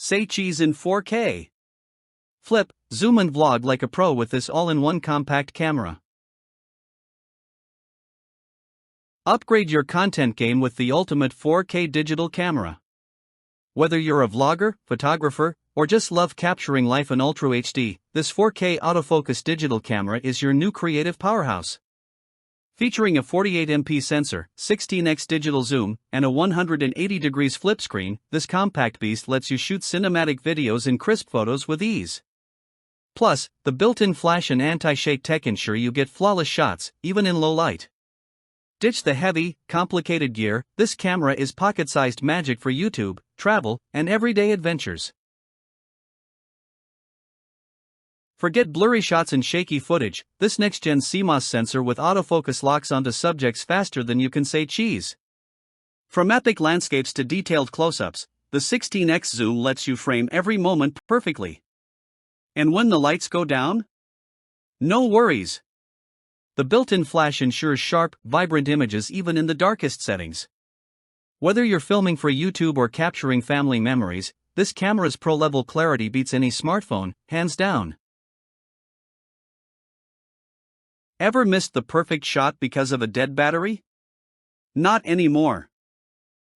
Say cheese in 4K. Flip, zoom and vlog like a pro with this all-in-one compact camera. Upgrade your content game with the ultimate 4K digital camera. Whether you're a vlogger, photographer, or just love capturing life in Ultra HD, this 4K autofocus digital camera is your new creative powerhouse. Featuring a 48MP sensor, 16x digital zoom, and a 180 degrees flip screen, this compact beast lets you shoot cinematic videos and crisp photos with ease. Plus, the built-in flash and anti-shake tech ensure you get flawless shots, even in low light. Ditch the heavy, complicated gear. This camera is pocket-sized magic for YouTube, travel, and everyday adventures. Forget blurry shots and shaky footage. This next-gen CMOS sensor with autofocus locks onto subjects faster than you can say cheese. From epic landscapes to detailed close-ups, the 16x zoom lets you frame every moment perfectly. And when the lights go down? No worries. The built-in flash ensures sharp, vibrant images even in the darkest settings. Whether you're filming for YouTube or capturing family memories, this camera's pro-level clarity beats any smartphone, hands down. Ever missed the perfect shot because of a dead battery? Not anymore.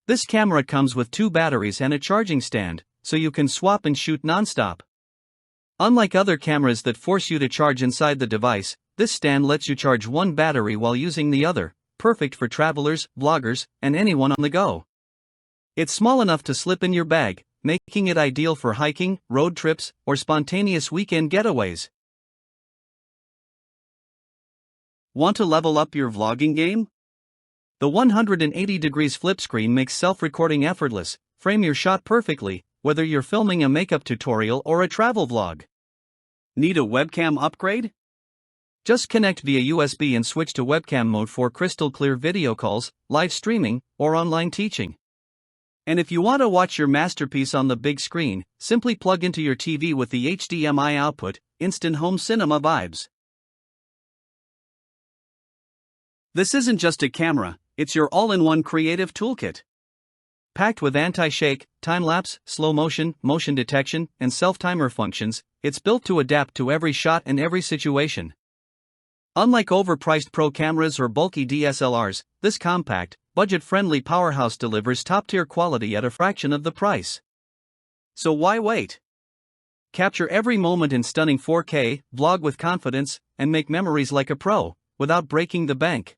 This camera comes with 2 batteries and a charging stand, so you can swap and shoot non-stop. Unlike other cameras that force you to charge inside the device, this stand lets you charge one battery while using the other, perfect for travelers, vloggers, and anyone on the go. It's small enough to slip in your bag, making it ideal for hiking, road trips, or spontaneous weekend getaways. Want to level up your vlogging game? The 180 degrees flip screen makes self-recording effortless. Frame your shot perfectly, whether you're filming a makeup tutorial or a travel vlog. Need a webcam upgrade? Just connect via USB and switch to webcam mode for crystal clear video calls, live streaming, or online teaching. And if you want to watch your masterpiece on the big screen, simply plug into your TV with the HDMI output, instant home cinema vibes. This isn't just a camera, it's your all-in-one creative toolkit. Packed with anti-shake, time-lapse, slow motion, motion detection, and self-timer functions, it's built to adapt to every shot and every situation. Unlike overpriced pro cameras or bulky DSLRs, this compact, budget-friendly powerhouse delivers top-tier quality at a fraction of the price. So why wait? Capture every moment in stunning 4K, vlog with confidence, and make memories like a pro, without breaking the bank.